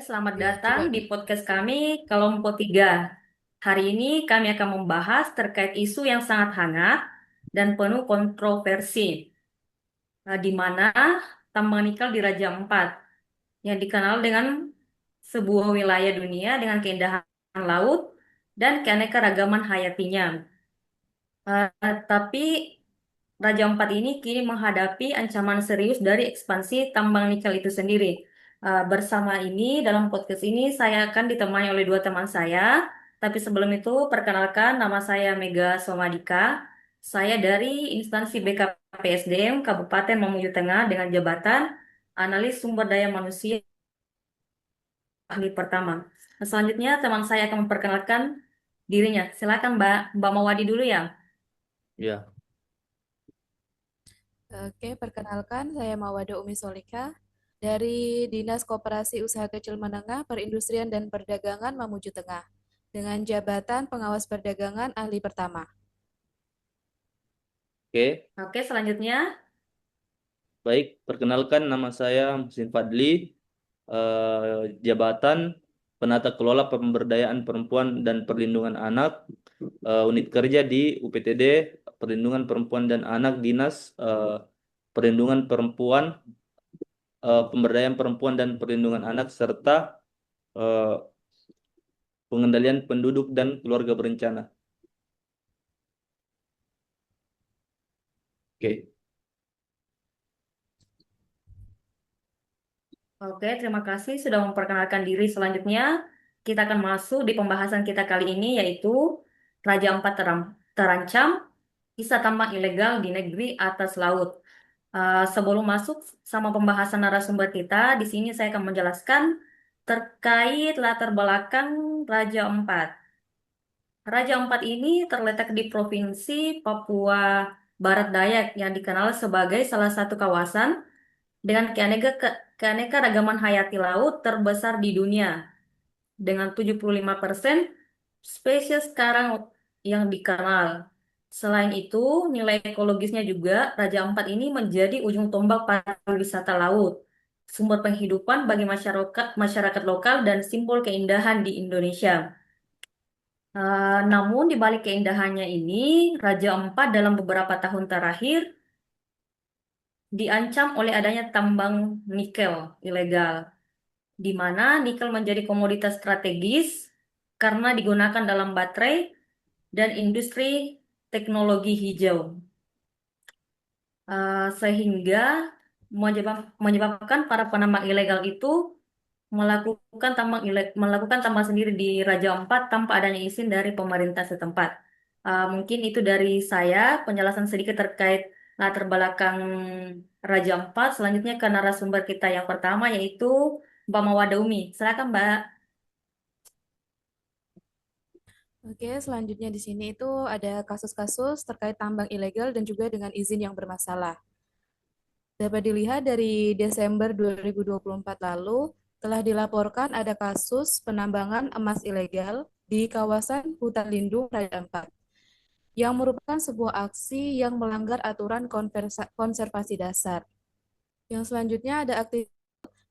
Selamat Ya, datang coba. di podcast kami Kelompok 3. Hari ini kami akan membahas terkait isu yang sangat hangat dan penuh kontroversi, di mana tambang nikel di Raja Ampat, yang dikenal dengan sebuah wilayah dunia dengan keindahan laut dan keanekaragaman hayatinya. Tapi Raja Ampat ini kini menghadapi ancaman serius dari ekspansi tambang nikel itu sendiri. Bersama ini, dalam podcast ini saya akan ditemani oleh dua teman saya. Tapi sebelum itu, perkenalkan nama saya Mega Somadika. Saya dari instansi BKPSDM Kabupaten Mamuju Tengah dengan jabatan Analis Sumber Daya Manusia Ahli Pertama. Nah, selanjutnya, teman saya akan memperkenalkan dirinya. Silakan Mbak Mawadi dulu ya. Ya, Oke, perkenalkan saya Mawada Umi Solika dari Dinas Koperasi Usaha Kecil Menengah Perindustrian dan Perdagangan Mamuju Tengah dengan jabatan Pengawas Perdagangan Ahli Pertama. oke. Oke, selanjutnya. Baik, perkenalkan nama saya Musin Fadli, jabatan Penata Kelola Pemberdayaan Perempuan dan Perlindungan Anak, unit kerja di UPTD, Perlindungan Perempuan dan Anak, Dinas Perlindungan Perempuan, Pemberdayaan Perempuan dan Perlindungan Anak, serta eh, Pengendalian Penduduk dan Keluarga Berencana. Oke, Oke, terima kasih sudah memperkenalkan diri. Selanjutnya, kita akan masuk di pembahasan kita kali ini, yaitu Raja Ampat terancam, kisah tambang ilegal di negeri atas laut. Sebelum masuk sama pembahasan narasumber kita, di sini saya akan menjelaskan terkait latar belakang Raja Ampat. Raja Ampat ini terletak di Provinsi Papua Barat Dayak yang dikenal sebagai salah satu kawasan dengan keanekaragaman hayati laut terbesar di dunia dengan 75% spesies sekarang yang dikenal. Selain itu, nilai ekologisnya juga Raja Ampat ini menjadi ujung tombak pariwisata laut, sumber penghidupan bagi masyarakat masyarakat lokal dan simbol keindahan di Indonesia. Namun di balik keindahannya ini, Raja Ampat dalam beberapa tahun terakhir diancam oleh adanya tambang nikel ilegal, di mana nikel menjadi komoditas strategis karena digunakan dalam baterai dan industri teknologi hijau. Sehingga menyebabkan para penambang ilegal itu melakukan tambang sendiri di Raja Ampat tanpa adanya izin dari pemerintah setempat. Mungkin itu dari saya penjelasan sedikit terkait latar belakang Raja Ampat. Selanjutnya ke narasumber kita yang pertama, yaitu Mbak Mawada Umi. Silakan Mbak. Oke, selanjutnya di sini itu ada kasus-kasus terkait tambang ilegal dan juga dengan izin yang bermasalah. Dapat dilihat dari Desember 2024 lalu, telah dilaporkan ada kasus penambangan emas ilegal di kawasan hutan lindung Raja Ampat, yang merupakan sebuah aksi yang melanggar aturan konservasi dasar. Yang selanjutnya ada aktif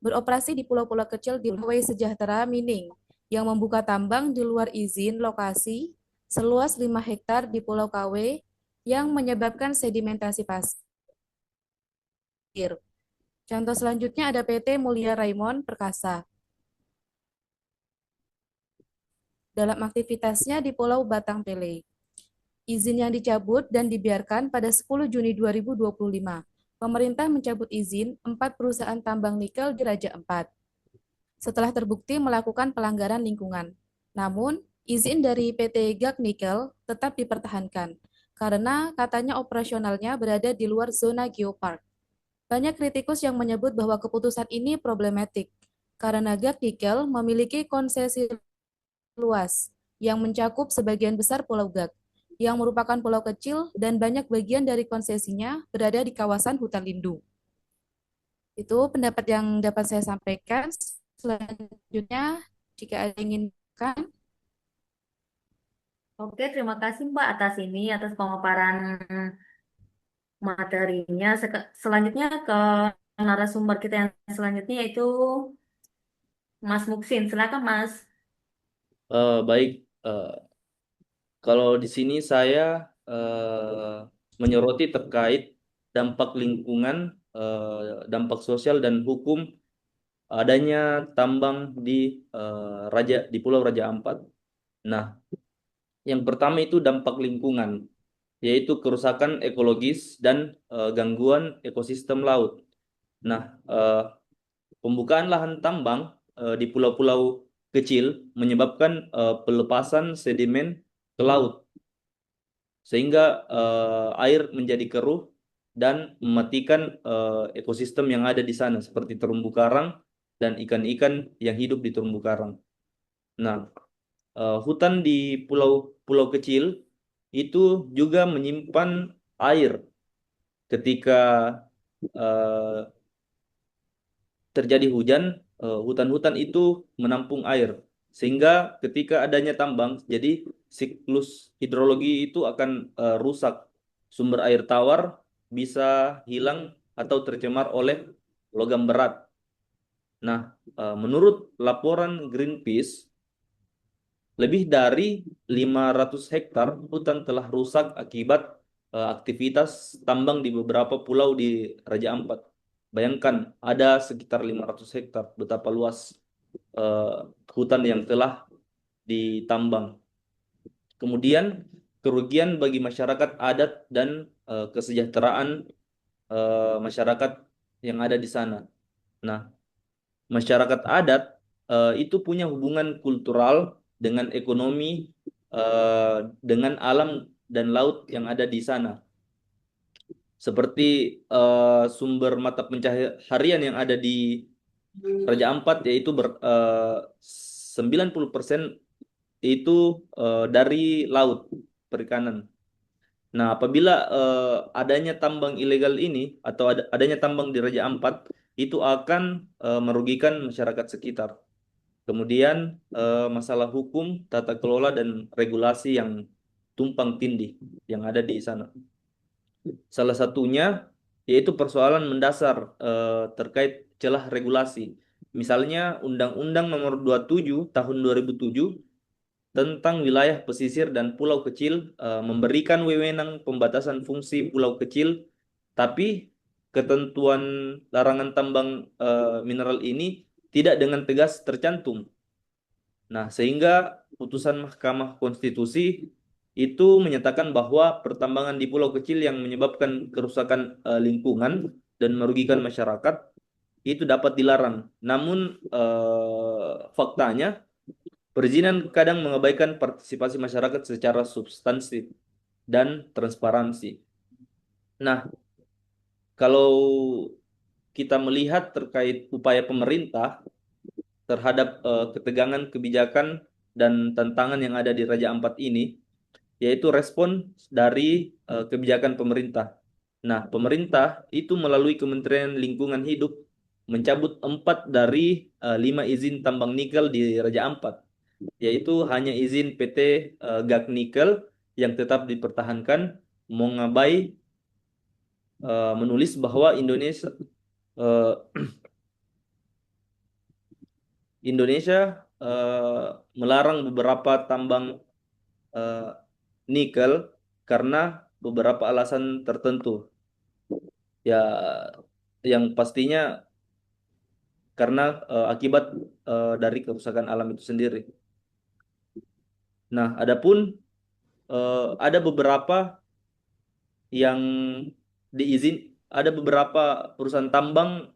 beroperasi di pulau-pulau kecil di Way Sejahtera Mining, yang membuka tambang di luar izin lokasi seluas 5 hektar di Pulau KW yang menyebabkan sedimentasi pasir. Contoh selanjutnya ada PT Mulia Raimon Perkasa dalam aktivitasnya di Pulau Batang Pele. Izin yang dicabut dan dibiarkan pada 10 Juni 2025. Pemerintah mencabut izin 4 perusahaan tambang nikel di Raja Ampat setelah terbukti melakukan pelanggaran lingkungan. Namun, izin dari PT Gag Nikel tetap dipertahankan karena katanya operasionalnya berada di luar zona geopark. Banyak kritikus yang menyebut bahwa keputusan ini problematik karena Gag Nikel memiliki konsesi luas yang mencakup sebagian besar Pulau Gag, yang merupakan pulau kecil dan banyak bagian dari konsesinya berada di kawasan hutan lindung. Itu pendapat yang dapat saya sampaikan. Selanjutnya, jika ada yang ingin kan, Oke, terima kasih Mbak atas ini, atas pemaparan materinya. Selanjutnya ke narasumber kita yang selanjutnya, yaitu Mas Muksin, silakan Mas. Baik, kalau di sini saya menyoroti terkait dampak lingkungan, dampak sosial dan hukum adanya tambang di di Pulau Raja Ampat. Nah, yang pertama itu dampak lingkungan, yaitu kerusakan ekologis dan gangguan ekosistem laut. Nah, pembukaan lahan tambang di pulau-pulau kecil menyebabkan pelepasan sedimen ke laut, sehingga air menjadi keruh dan mematikan ekosistem yang ada di sana, seperti terumbu karang dan ikan-ikan yang hidup di terumbu karang. Nah, hutan di pulau-pulau kecil itu juga menyimpan air ketika eh, terjadi hujan, hutan-hutan itu menampung air. Sehingga ketika adanya tambang, jadi siklus hidrologi itu akan rusak. Sumber air tawar bisa hilang atau tercemar oleh logam berat. Nah, menurut laporan Greenpeace, lebih dari 500 hektar hutan telah rusak akibat aktivitas tambang di beberapa pulau di Raja Ampat. Bayangkan ada sekitar 500 hektar, betapa luas eh, hutan yang telah ditambang. Kemudian kerugian bagi masyarakat adat dan kesejahteraan masyarakat yang ada di sana. Nah, masyarakat adat itu punya hubungan kultural dengan ekonomi, dengan alam dan laut yang ada di sana. Seperti sumber mata pencaharian yang ada di Raja Ampat, yaitu 90% itu dari laut, perikanan. Nah, apabila adanya tambang ilegal ini atau adanya tambang di Raja Ampat, itu akan merugikan masyarakat sekitar. Kemudian masalah hukum, tata kelola dan regulasi yang tumpang tindih yang ada di sana. Salah satunya yaitu persoalan mendasar terkait celah regulasi. Misalnya Undang-Undang Nomor 27 Tahun 2007 tentang wilayah pesisir dan pulau kecil memberikan wewenang pembatasan fungsi pulau kecil, tapi ketentuan larangan tambang mineral ini tidak dengan tegas tercantum. Nah, sehingga putusan Mahkamah Konstitusi itu menyatakan bahwa pertambangan di pulau kecil yang menyebabkan kerusakan lingkungan dan merugikan masyarakat itu dapat dilarang. Namun faktanya perizinan kadang mengabaikan partisipasi masyarakat secara substansi dan transparansi. Nah, kalau kita melihat terkait upaya pemerintah terhadap ketegangan kebijakan dan tantangan yang ada di Raja Ampat ini, yaitu respon dari kebijakan pemerintah. Nah, pemerintah itu melalui Kementerian Lingkungan Hidup mencabut 4 dari 5 izin tambang nikel di Raja Ampat, yaitu hanya izin PT Gag Nikel yang tetap dipertahankan. Mongabai menulis bahwa eh, Indonesia melarang beberapa tambang eh, nikel karena beberapa alasan tertentu. Ya, yang pastinya karena akibat dari kerusakan alam itu sendiri. Nah, adapun ada beberapa yang diizin, ada beberapa perusahaan tambang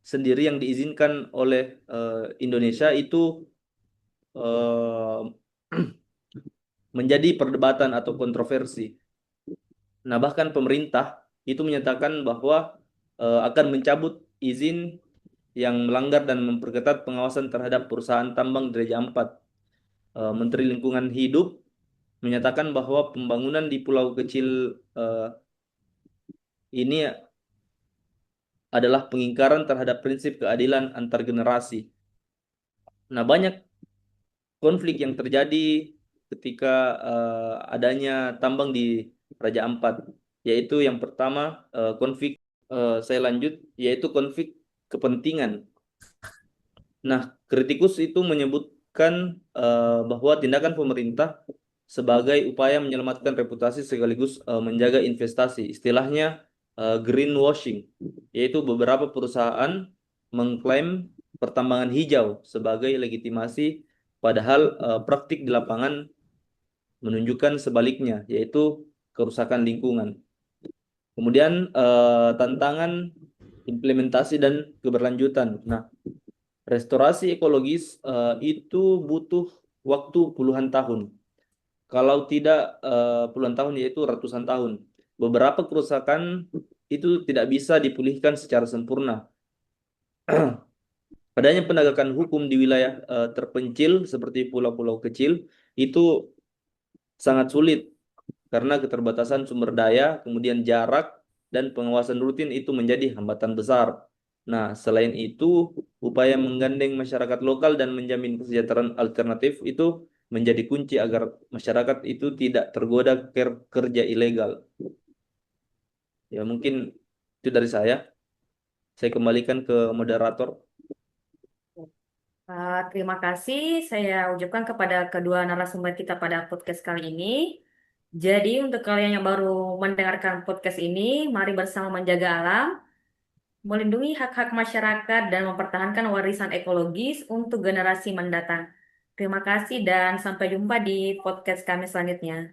sendiri yang diizinkan oleh Indonesia itu eh, menjadi perdebatan atau kontroversi. Nah, bahkan pemerintah itu menyatakan bahwa akan mencabut izin yang melanggar dan memperketat pengawasan terhadap perusahaan tambang di Raja Ampat. Menteri Lingkungan Hidup menyatakan bahwa pembangunan di pulau kecil ini adalah pengingkaran terhadap prinsip keadilan antar generasi. Nah, banyak konflik yang terjadi ketika adanya tambang di Raja Ampat, yaitu yang pertama konflik saya lanjut, yaitu konflik kepentingan. Nah, kritikus itu menyebutkan bahwa tindakan pemerintah sebagai upaya menyelamatkan reputasi sekaligus menjaga investasi. Istilahnya greenwashing, yaitu beberapa perusahaan mengklaim pertambangan hijau sebagai legitimasi, padahal praktik di lapangan menunjukkan sebaliknya, yaitu kerusakan lingkungan. Kemudian tantangan implementasi dan keberlanjutan. Nah, restorasi ekologis itu butuh waktu puluhan tahun. Kalau tidak puluhan tahun, yaitu ratusan tahun. Beberapa kerusakan itu tidak bisa dipulihkan secara sempurna. Adanya penegakan hukum di wilayah terpencil seperti pulau-pulau kecil itu sangat sulit karena keterbatasan sumber daya, kemudian jarak dan pengawasan rutin itu menjadi hambatan besar. Nah, selain itu, upaya menggandeng masyarakat lokal dan menjamin kesejahteraan alternatif itu menjadi kunci agar masyarakat itu tidak tergoda kerja ilegal. Ya, mungkin itu dari saya. Saya kembalikan ke moderator. Terima kasih saya ucapkan kepada kedua narasumber kita pada podcast kali ini. Jadi untuk kalian yang baru mendengarkan podcast ini, mari bersama menjaga alam, melindungi hak-hak masyarakat dan mempertahankan warisan ekologis untuk generasi mendatang. Terima kasih dan sampai jumpa di podcast kami selanjutnya.